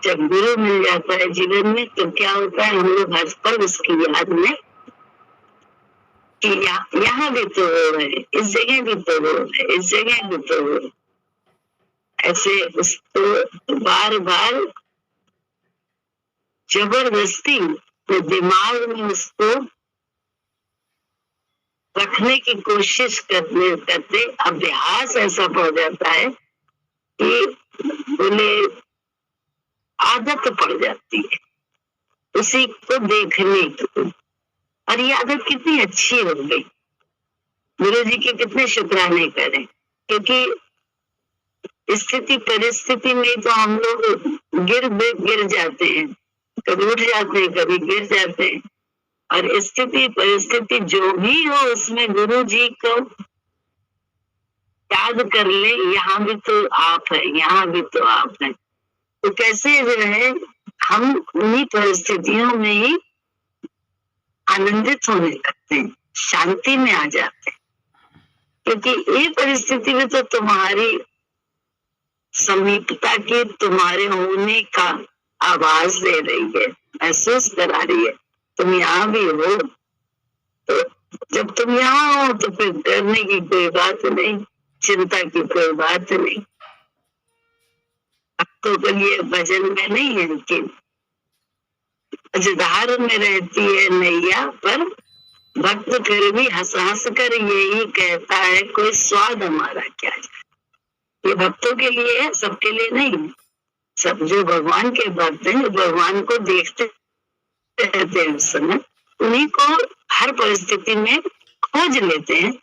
जब गुरु मिल जाता है जीवन में तो क्या होता है, हम लोग हर पल उसकी याद में कि यहाँ भी तो वो है, इस जगह भी तो वो है, इस जगह भी तो वो है। ऐसे उसको बार बार जबरदस्ती तो दिमाग में उसको रखने की कोशिश करते करते अभ्यास ऐसा पड़ जाता है कि बोले आदत पड़ जाती है उसी को देखने की। और ये आदत कितनी अच्छी हो गई, गुरु जी के कितने शुक्राने करें, क्योंकि स्थिति परिस्थिति में तो हम लोग गिर जाते हैं, कभी उठ जाते हैं, कभी गिर जाते हैं। और स्थिति परिस्थिति जो भी हो उसमें गुरु जी को याद कर ले, यहाँ भी तो आप है, यहाँ भी तो आप है। तो कैसे जो है हम उन्हीं परिस्थितियों में ही आनंदित होने लगते हैं, शांति में आ जाते हैं, क्योंकि ये परिस्थिति में तो तुम्हारी समीपता की, तुम्हारे होने का आवाज दे रही है, महसूस करा रही है, तुम यहाँ भी हो। तो जब तुम यहाँ हो तो फिर डरने की कोई बात नहीं, चिंता की कोई बात नहीं। भक्तों के लिए भजन में नहीं है कि मझधार में रहती है नैया, पर भक्त फिर भी हंस हंस कर यही कहता है, कोई स्वाद हमारा क्या जाए। ये भक्तों के लिए है, सबके लिए नहीं। सब जो भगवान के भक्त हैं, जो भगवान को देखते रहते हैं उस समय, उन्हीं को हर परिस्थिति में खोज लेते हैं,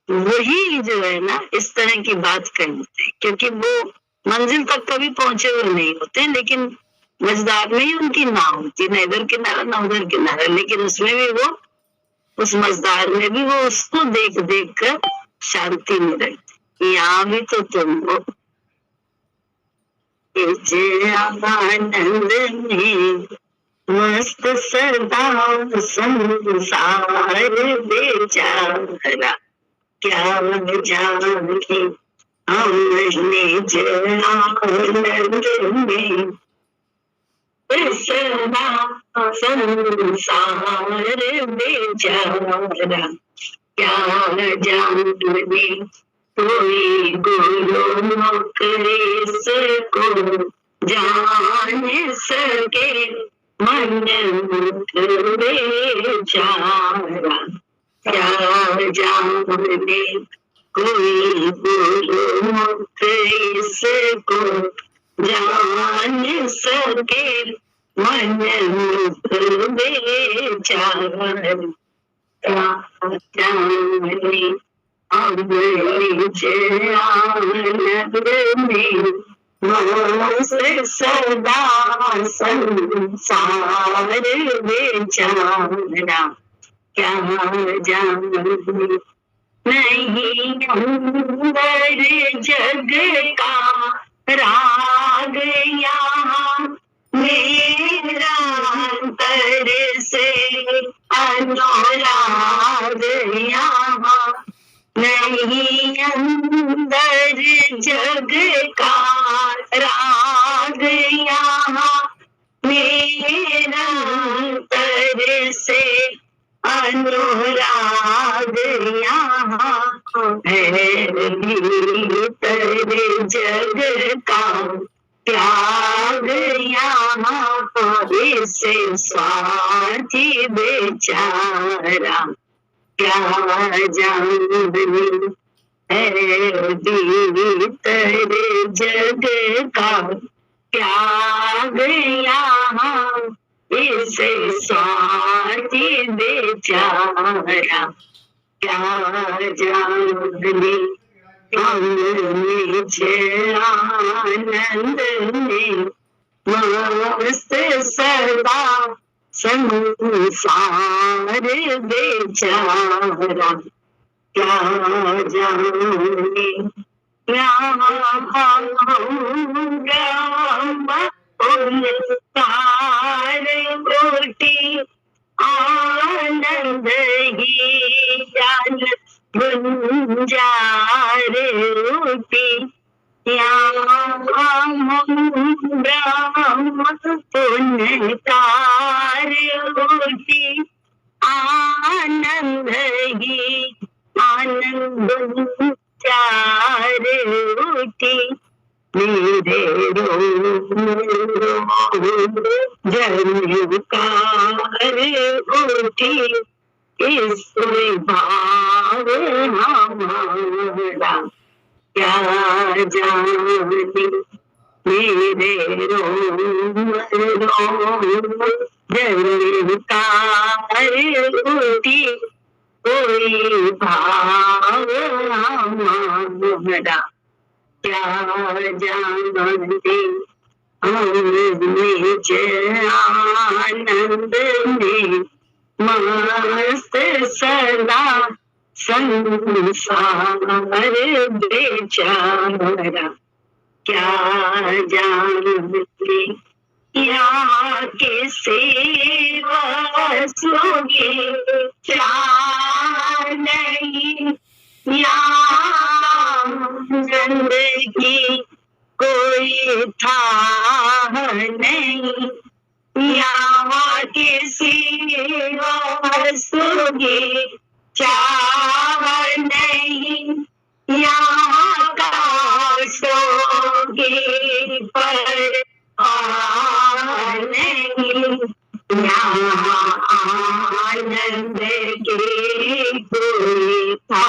वही जो है ना इस तरह की बात कहते हैं, क्योंकि वो मंजिल तक कभी पहुंचे हुए नहीं होते, लेकिन मझधार में ही उनकी नाव होती, न इधर किनारा न उधर किनारा, लेकिन उसमें भी वो, उस मझधार में भी वो उसको देख देख कर शांति में रहती। यहाँ भी तो तुम हो, आनंद में मस्त सदा संसार बेचारा, क्या जाने हमने आनंद में सदा संसार बेचारा, क्या जाने कोई गुरु मुख को जान सके, मन मुख बेचारा, क्या जाने कोई गुरु मुख को जान सके, मन मुख बेचारा, क्या जाने अब आनंद में मस्त सदा संसार बेचारा, क्या जाने नहीं अंदर जग का राग यहाँ, मेरा अंतर से अनुराग यहाँ, नहीं अंदर जग का राग यहाँ, मेरा अंतर से अनुराग यहाँ, है भीतर जग का त्याग यहाँ, इसे स्वार्थी बेचारा, क्या जाने है भीतर जग का त्याग यहाँ, इसे स्वार्थी बेचारा, क्या जाने हम आनंद में मस्त सदा संसार बेचारा, क्या जाने कोटि आनंद ही जान गुंजार रूपी, यहाँ ब्रह्म अनकार होती आनंद ही आनंद चार उठी मेरे जलकार उठी इस भाव हमारा क्या जाने मेरे रोम जलकार उठी कोई भाव हमारा क्या जानते हम निज आनंद में मस्त सदा संसार बेचारा क्या जानते यहाँ के सेवा सोगे क्या नहीं यहाँ जिंदगी कोई था नहीं यहाँ किसी वस्तुगी चाह नहीं यहाँ काशोगी पर नहीं यहाँ आनंद के कोई था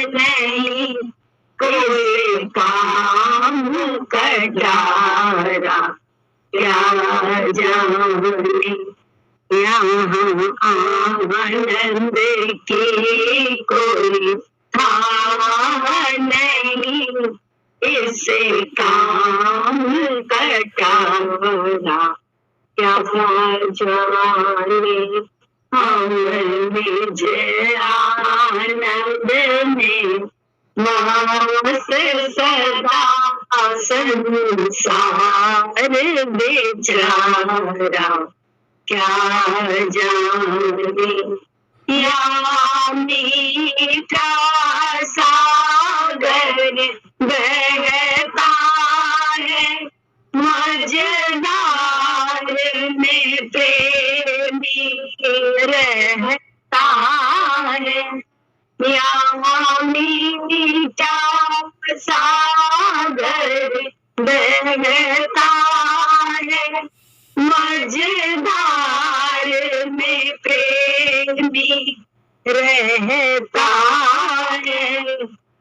नहीं कोई काम कटारा क्या जाने यहाँ आनंद की कोई था नहीं इसे काम कटारा क्या जाने हम निज आनंद में मस्त सदा संसार बेचारा क्या जाने यहाँ मीठा सागर बहता है मझधार में प्रेमी रहता है यहाँ मीठा सागर बहता है मझधार में प्रेमी रहता है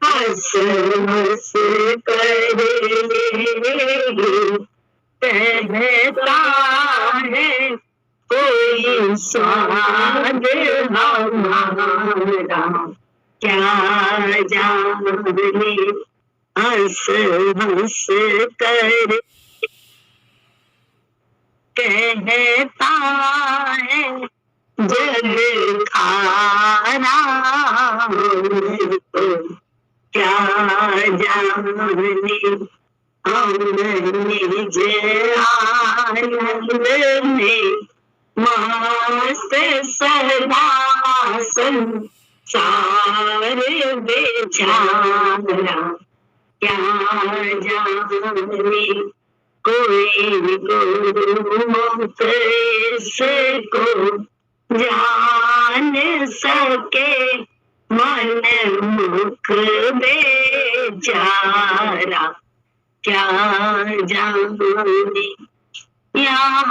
हंस हंस कर कहता है कोई स्वाद हमारा क्या जाने हंस हंस कर कहता है जग खाना को क्या जाने हम निज आनंद में मस्त सदा संसार बेचारा क्या जाने कोई गुरुमुख इसको जान सके मन मुख बेचारा क्या जाने यहाँ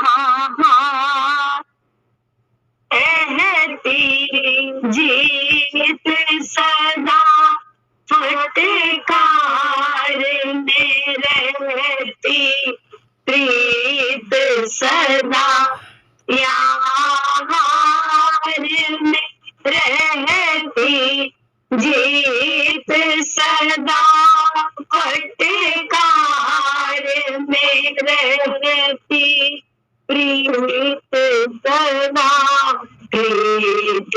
कहती जीत सदा फटकार में रहती प्रीत सदा यहाँ में रहती जीत सदा फटकार में रहती प्रीत सदा प्रीत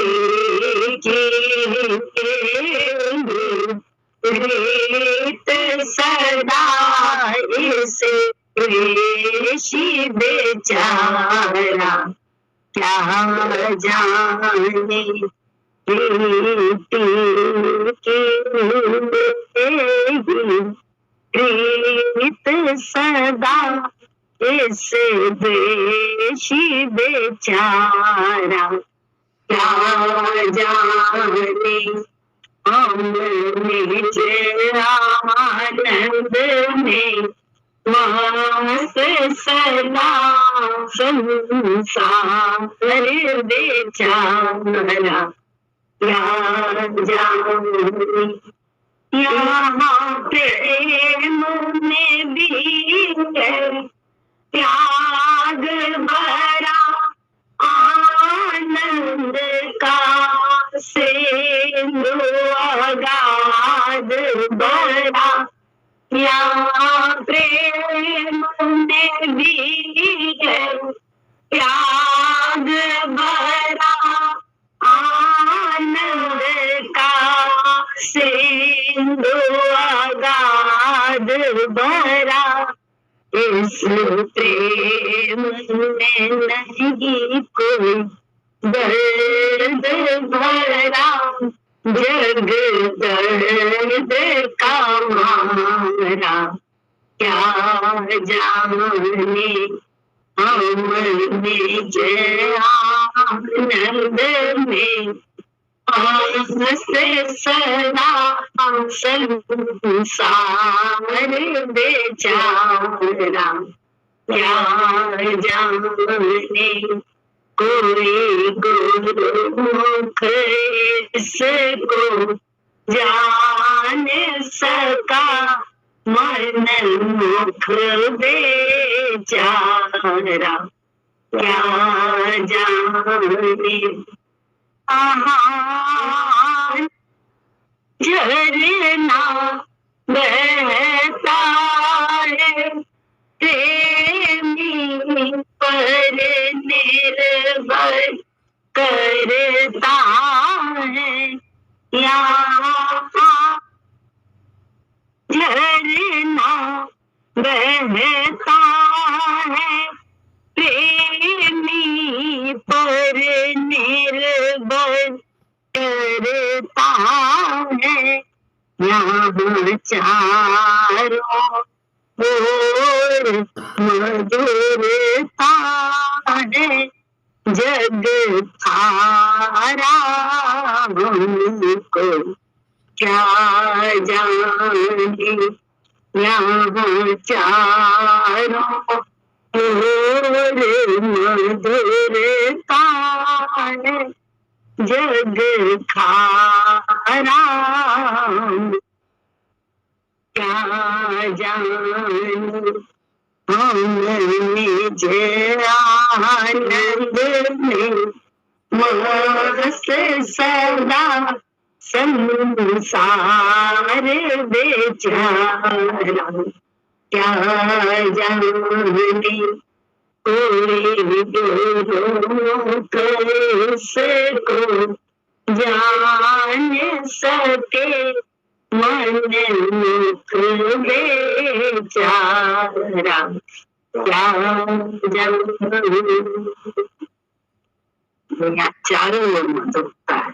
की प्रीत सदा इसे प्रेषी बेचारा क्या जाने प्रीति की प्रीत सदा इस देशी बेचारा क्या जाने हम निज आनंद में मस्त सदा संसार बेचारा क्या जाने यहाँ प्रेम में भी है त्याग भरा आनंद का सिंधु अगाध भरा यहाँ प्रेम में भी है त्याग भरा आनंद का सिंधु अगाध भरा इस प्रेम में नहीं कोई दर्द भरा जग दर्द का मारा क्या जाने हम निज आनंद में से सदा संसार बेचारा क्या जाने कोई गुरुमुख इसको जान सका मन मुख बेचारा क्या जाने झरना बहता है प्रेमी पर निर्भर करता है यहाँ झरना बहता है प्रेमी पर निर्भर करता है यहाँ चारों ओर मधुरता है जग थारा हमको क्या जाने यहाँ चारों ओर मधुरता है जग खारा क्या जाने हम निज आनंद में मस्त सदा संसार बेचारा क्या जाने कोई गुरुमुख इसको जान सके मन मुख बेचारा क्या दुनिया चारों ओर मधुरता है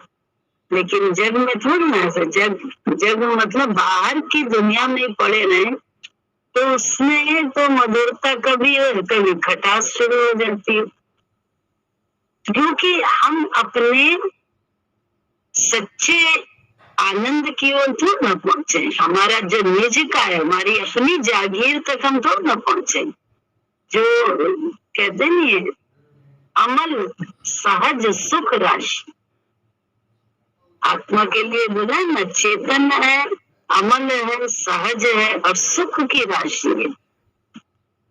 लेकिन जग में थोड़ी ना ऐसा जग मतलब बाहर की दुनिया में पड़े रहे तो उसमें तो मधुरता कभी कभी खटास शुरू हो जाती है क्योंकि हम अपने सच्चे आनंद की ओर थोड़ा ना पहुंचे हमारा जो निज का है हमारी अपनी जागीर तक हम थोड़ा ना पहुंचे जो कहते नहीं है अमल सहज सुख राशि आत्मा के लिए बोला है ना चेतन है अमल है सहज है और सुख की राशि है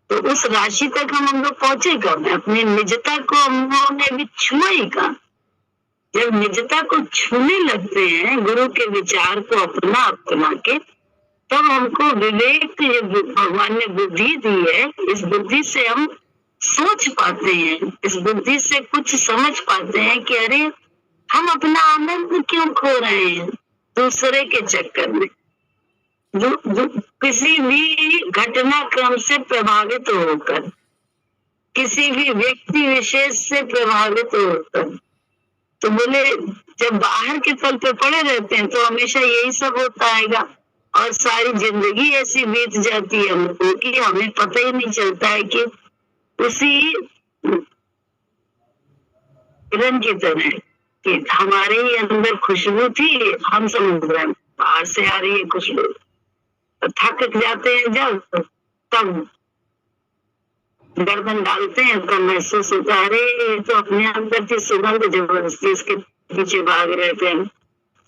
तो उस राशि तक हम लोग पहुंचे कब अपनी निजता को हम लोगों ने भी छुआ का जब निजता को छूने लगते हैं गुरु के विचार को अपना के तब हमको विवेक भगवान ने बुद्धि दी है इस बुद्धि से हम सोच पाते हैं इस बुद्धि से कुछ समझ पाते हैं कि अरे हम अपना आनंद क्यों खो रहे हैं दूसरे के चक्कर में किसी भी घटनाक्रम से प्रभावित होकर किसी भी व्यक्ति विशेष से प्रभावित होकर तो बोले जब बाहर के तल पे पड़े रहते हैं तो हमेशा यही सब होता आएगा और सारी जिंदगी ऐसी बीत जाती है हमको कि हमें पता ही नहीं चलता है कि उसी किरण की तरह कि हमारे ही अंदर खुशबू थी, हम समझ रहे हैं बाहर से आ रही है खुशबू। तो थक जाते हैं जब, तब गर्दन डालते हैं तो महसूस होता है अरे ये तो अपने अंदर की सुगंध जबरदस्ती इसके पीछे भाग रहे थे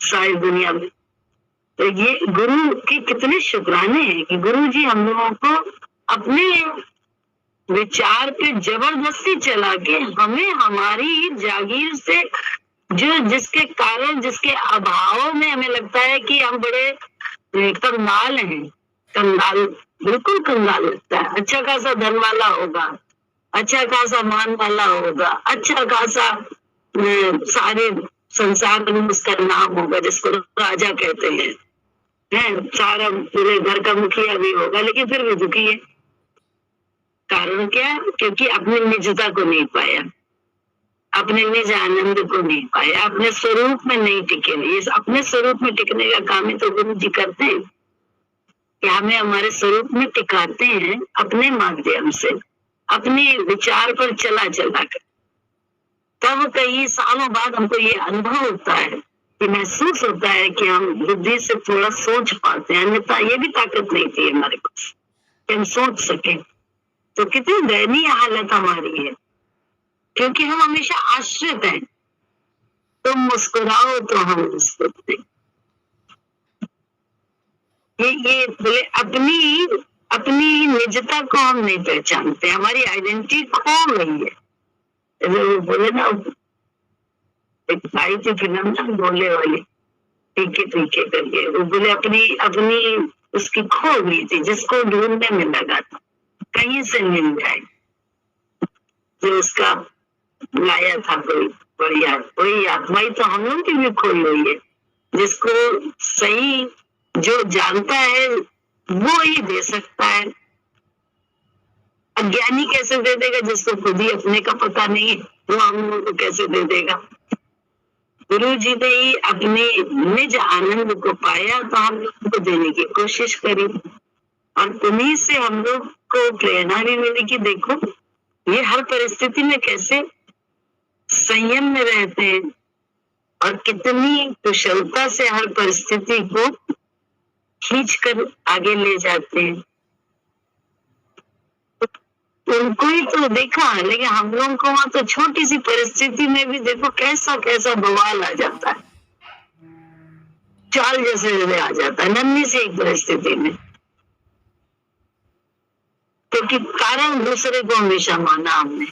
सारी दुनिया में। तो ये गुरु के कितने शुक्राने हैं कि गुरु जी हम लोगों को अपने विचार पे जबरदस्ती चला के हमें हमारी जागीर से जो जिसके कारण जिसके अभाव में हमें लगता है कि हम बड़े कंगाल हैं, कंगाल बिल्कुल कंगाल लगता है। अच्छा खासा धन वाला होगा, अच्छा खासा मान वाला होगा, अच्छा खासा सारे संसार में उसका नाम होगा जिसको राजा कहते हैं, सारा पूरे घर का मुखिया भी होगा, लेकिन फिर भी दुखी है। कारण क्या? क्योंकि अपनी निजता को नहीं पाया, अपने निज आनंद को नहीं पाया, अपने स्वरूप में नहीं टिके। ये अपने स्वरूप में टिकने का काम ही तो गुरु जी करते हैं कि हमें हमारे स्वरूप में टिकाते हैं अपने माध्यम से, अपने विचार पर चला कर। तब कई सालों बाद हमको ये अनुभव होता है कि महसूस होता है कि हम बुद्धि से थोड़ा सोच पाते हैं, अन्यथा ये भी ताकत नहीं थी हमारे पास कि हम सोच सके। तो कितनी दयनीय हालत हमारी है, क्योंकि हम हमेशा आश्रित हैं। तुम मुस्कुराओ तो हम मुस्कुराते। ये बोले अपनी निजता को हम नहीं पहचानते, हमारी आइडेंटिटी खो गई है। वो बोले ना, एक आई थी फिल्म ना बोले वाली, पीके पीके करके, वो बोले अपनी उसकी खो गई थी, जिसको ढूंढने में लगा था कहीं से मिल जाए, जो उसका लाया था कोई बढ़िया, वही आत्मा ही तो हम लोग की भी खोई हुई है। जिसको सही जो जानता है वो ही दे सकता है। अज्ञानी कैसे दे देगा? जिसको खुद ही अपने का पता नहीं है, वो हम लोगों को कैसे दे देगा? गुरु जी ने ही अपने निज आनंद को पाया तो हम लोगों को देने की कोशिश करी, और उन्हीं से हम लोग को प्रेरणा भी मिली कि देखो ये हर परिस्थिति में कैसे संयम में रहते हैं और कितनी कुशलता से हर परिस्थिति को खींच कर आगे ले जाते हैं। उनको ही तो देखा, लेकिन हम लोगों को वहां तो छोटी सी परिस्थिति में भी देखो कैसा कैसा बवाल आ जाता है, चाल जैसे आ जाता है नन्ही सी एक परिस्थिति में। क्योंकि कारण दूसरे को हमेशा माना हमने,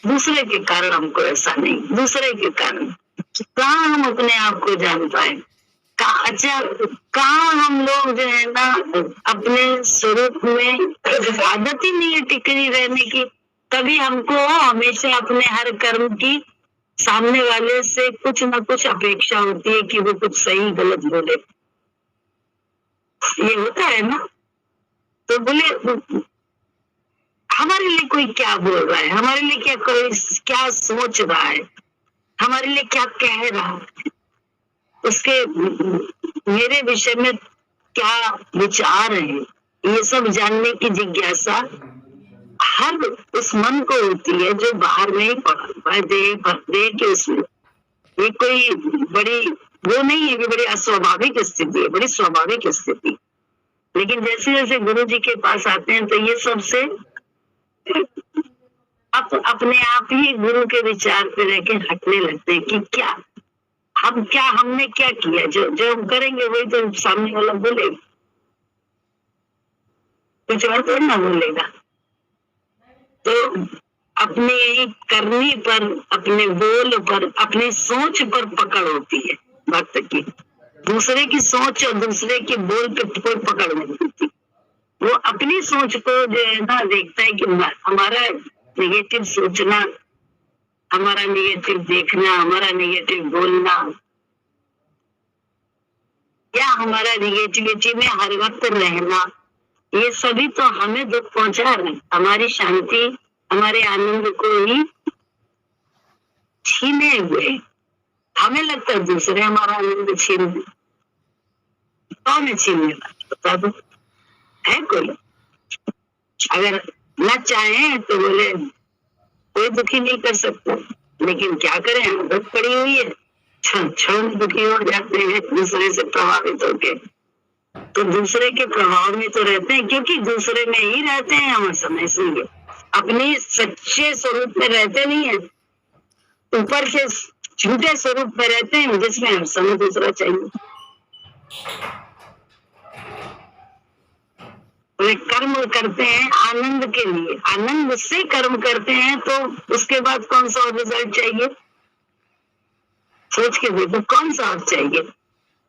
दूसरे के कारण हमको ऐसा नहीं, दूसरे के कारण कहाँ हम अपने आप को जान पाए, कहाँ हम लोग जो है ना अपने स्वरूप में आदत ही नहीं है टिकनी रहने की। तभी हमको हमेशा अपने हर कर्म की सामने वाले से कुछ ना कुछ अपेक्षा होती है कि वो कुछ सही गलत बोले, ये होता है ना। तो बोले हमारे लिए कोई क्या बोल रहा है, हमारे लिए क्या सोच रहा है, हमारे लिए क्या कह रहा है, उसके मेरे विषय में क्या विचार है, ये सब जानने की जिज्ञासा हर उस मन को होती है जो बाहर में ही पड़ा है, देह के उसमें। ये कोई बड़ी वो नहीं है कि बड़ी अस्वाभाविक स्थिति है, बड़ी स्वाभाविक स्थिति। लेकिन जैसे जैसे गुरु जी के पास आते हैं तो ये सबसे अपने आप ही गुरु के विचार पे रह के हटने लगते हैं कि क्या हमने क्या किया, जो हम करेंगे वही तो सामने वाला बोलेगा, कुछ और तो ना बोलेगा। तो अपने करनी पर, अपने बोल पर, अपनी सोच पर पकड़ होती है भक्त की। दूसरे की सोच और दूसरे के बोल पे कोई पकड़ नहीं होती। वो अपनी सोच को जो है ना देखता है कि हमारा नेगेटिव सोचना, हमारा नेगेटिव देखना, हमारा नेगेटिव बोलना, या हमारा नेगेटिविटी में हर वक्त रहना, ये सभी तो हमें दुख पहुंचा रहे, हमारी शांति, हमारे आनंद को ही छीने हुए। हमें लगता है दूसरे हमारा आनंद छीन, कौन है छीनने वाला, बता दो, है कोई? अगर न चाहे तो बोले कोई दुखी नहीं कर सकता, लेकिन क्या करें, आदत पड़ी हुई है, क्षण क्षण दुखी हो जाते हैं दूसरे से प्रभावित होके। तो दूसरे के प्रभाव में तो रहते हैं, क्योंकि दूसरे में ही रहते हैं हम समय से, अपने सच्चे स्वरूप में रहते नहीं है, ऊपर के झूठे स्वरूप में रहते हैं, जिसमें हर समय दूसरा चाहिए। वे कर्म करते हैं आनंद के लिए, आनंद से कर्म करते हैं, तो उसके बाद कौन सा और रिजल्ट चाहिए? सोच के देखो कौन सा और चाहिए,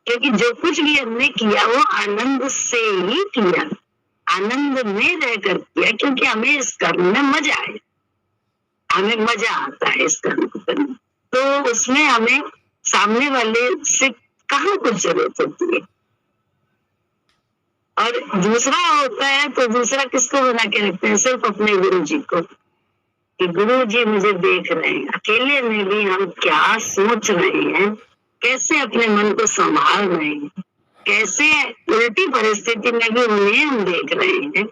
क्योंकि जो कुछ भी हमने किया वो आनंद से ही किया, आनंद में रहकर किया, क्योंकि हमें इस कर्म में मजा आए, हमें मजा आता है इस कर्म को करने, तो उसमें हमें सामने वाले से कहाँ कुछ जरूरत होती है। और दूसरा होता है तो दूसरा किसको बना के रखते हैं? सिर्फ अपने गुरु जी को, कि गुरु जी मुझे देख रहे हैं, अकेले में भी हम क्या सोच रहे हैं, कैसे अपने मन को संभाल रहे हैं, कैसे उल्टी परिस्थिति में भी उन्हें हम देख रहे हैं,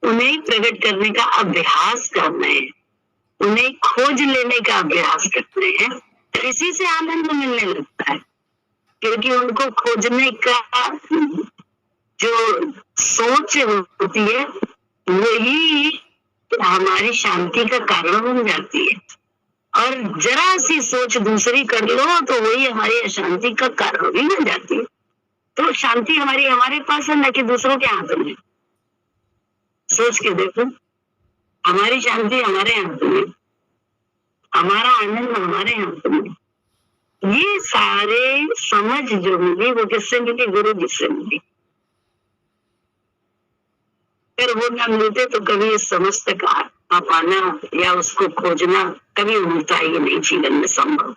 उन्हें प्रकट करने का अभ्यास कर रहे हैं, उन्हें खोज लेने का अभ्यास करते हैं। इसी से आनंद मिलने लगता है, क्योंकि उनको खोजने का जो सोच होती है वही हमारी शांति का कारण बन जाती है, और जरा सी सोच दूसरी कर लो तो वही हमारी अशांति का कारण भी बन जाती है। तो शांति हमारी हमारे पास है, न कि दूसरों के हाथ में। सोच के देखो, हमारी शांति हमारे हाथ में, हमारा आनंद हमारे हाथ में। ये सारे समझ जो मिली वो किससे मिली? गुरु जी से मिली। अगर वो ना मिलते तो कभी इस समझ तक आ पाना या उसको खोजना कभी होता ही नहीं जीवन में संभव,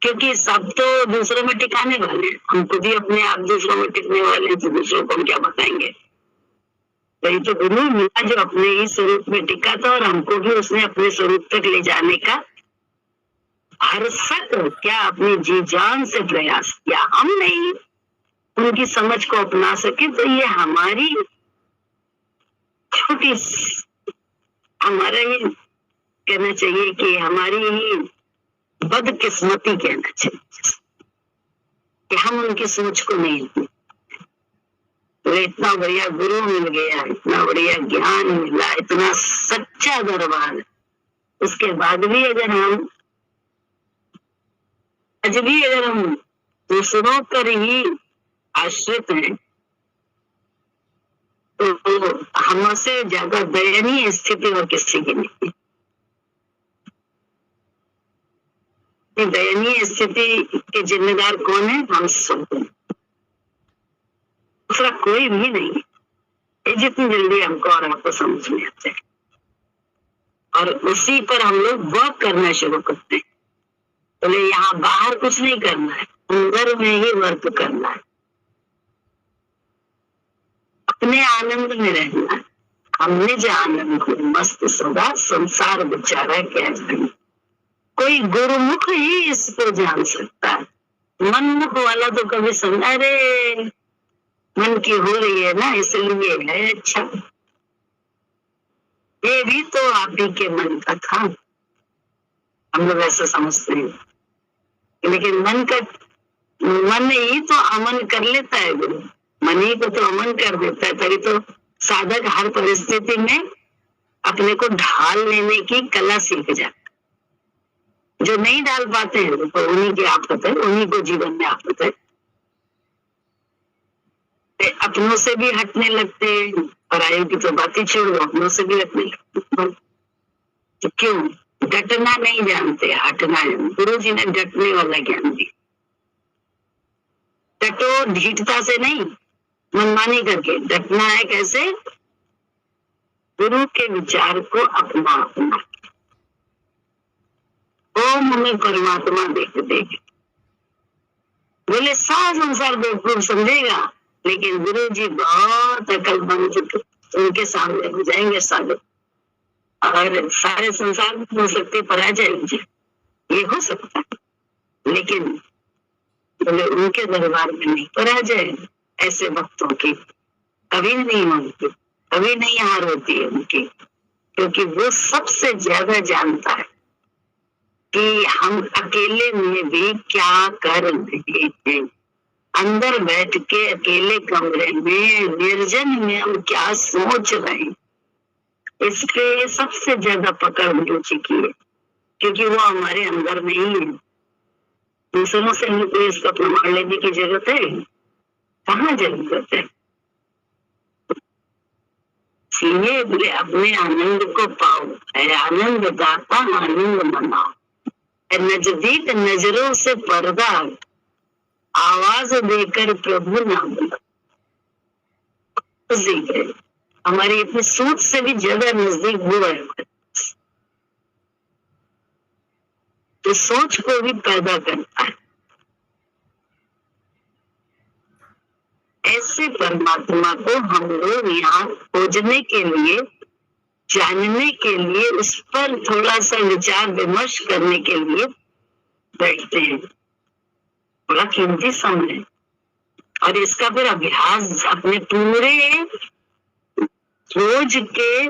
क्योंकि सब तो दूसरों में टिकाने वाले हैं, हम खुद ही अपने आप दूसरों में टिकने वाले हैं, तो दूसरों को हम क्या बताएंगे? वही तो गुरु मिला जो अपने ही स्वरूप में टिका था, और हमको भी उसने अपने स्वरूप तक ले जाने का भरसक क्या अपनी जी जान से प्रयास किया। हम नहीं उनकी समझ को अपना सके तो ये हमारी छोटी, हमारा ही कहना चाहिए कि हमारी ही बदकिस्मती कहना चाहिए कि हम उनकी सोच को नहीं। तो इतना बढ़िया गुरु मिल गया, इतना बढ़िया ज्ञान मिला, इतना सच्चा दरबार, उसके बाद भी अगर हम आज भी अगर हम दूसरों पर ही आश्रित हैं तो हमसे ज्यादा दयनीय स्थिति और किसी की नहीं है। दयनीय स्थिति के जिम्मेदार कौन है? हम सब, दूसरा कोई भी नहीं। ये जितनी जल्दी हमको और आपको समझ में आते हैं, और उसी पर हम लोग वर्क करना शुरू करते हैं। तो यहाँ बाहर कुछ नहीं करना है, अंदर में ही वर्क करना है, अपने आनंद में रहना है। हमने जो आनंद को मस्त सदा संसार बेचारा क्या जाने, कोई गुरुमुख ही इसको जान सकता है। मनमुख वाला तो कभी समझा, अरे मन की हो रही है ना इसलिए है, अच्छा ये भी तो आप ही के मन का था, हम लोग ऐसा समझते हैं। लेकिन मन ही तो अमन कर लेता है, गुरु मन ही को तो अमन कर देता है, तभी तो साधक हर परिस्थिति में अपने को ढाल लेने की कला सीख जाता। जो नहीं डाल पाते हैं तो उन्हीं की आफत है, उन्हीं को जीवन में आफत है। अपनों से भी हटने लगते हैं, परायों की तो बात ही छोड़ो, अपनों से भी हटने लगते हैं। तो क्यों? डटना नहीं जानते, हटना है। गुरु जी ने डटने वाला ज्ञान दिया। डटो ढीठता से नहीं, मनमानी करके डटना है। कैसे? गुरु के विचार को अपना ओम में परमात्मा देख देख बोले सारा संसार बेवकूफ समझेगा, लेकिन गुरु जी बहुत अकलमंद, उनके सामने हो जाएंगे साधक, और सारे संसार में हो सकते पराजय हो जाए, ये हो सकता है, लेकिन बोले उनके दरबार में नहीं पराजय। ऐसे भक्तों की कभी नहीं होती, कभी नहीं हार होती है उनकी, क्योंकि वो सबसे ज्यादा जानता है कि हम अकेले में भी क्या कर रहे हैं, अंदर बैठ के अकेले कमरे में निर्जन में हम क्या सोच रहे हैं, इसके सबसे ज्यादा पकड़ मिल चुकी है, क्योंकि वो हमारे अंदर नहीं है। दूसरों से हमको इसका प्रमाण लेने की जरूरत है? कहाँ जरूरत है? इसलिए बोले अपने आनंद को पाओ, है आनंद दाता आनंद मनाओ, नजदीक नजरों से पर्दा आवाज देकर प्रभु नाम नजदीक है, हमारी अपनी सोच से भी ज्यादा नजदीक हुआ है। तो सोच को भी पैदा करता है। ऐसे परमात्मा को हम लोग यहाँ खोजने के लिए, जानने के लिए, उस पर थोड़ा सा विचार विमर्श करने के लिए बैठते हैं। बड़ा कीमती समय है, और इसका फिर अभ्यास अपने पूरे रोज के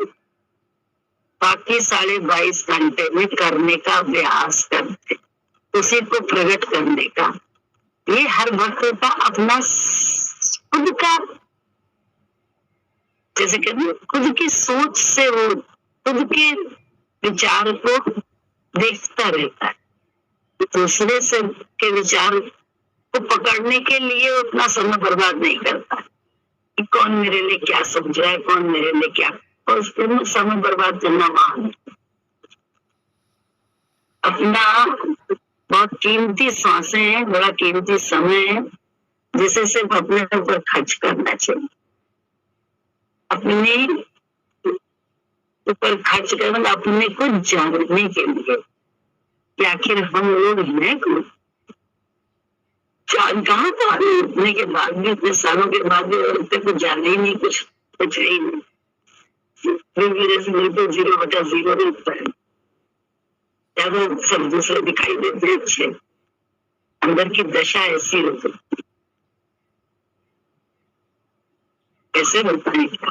बाकी 22.5 घंटे में करने का अभ्यास करते, उसी को प्रकट करने का। ये हर भक्त का अपना खुद का, जैसे कहते खुद की सोच से वो खुद के विचार को देखता रहता है, दूसरे से के विचार को पकड़ने के लिए वो अपना समय बर्बाद नहीं करता कि कौन मेरे लिए क्या समझ रहा है, कौन मेरे लिए क्या, और उसके में समय बर्बाद करना मान अपना बहुत कीमती सांसें हैं, बड़ा कीमती समय है, जिसे सिर्फ अपने ऊपर खर्च करना चाहिए। अपने ऊपर खर्च करना, अपने को जानने के लिए कि आखिर हम लोग हैं कौन, कहाँ उठने के बाद भी, इतने सालों के बाद भी औरतें कुछ जाने ही नहीं, कुछ ही नहीं, बिल्कुल 0/0 रहता है। ज्यादा सब दूसरे दिखाई देते हैं अच्छे, अंदर की दशा ऐसी होती, कैसे बताएं क्या?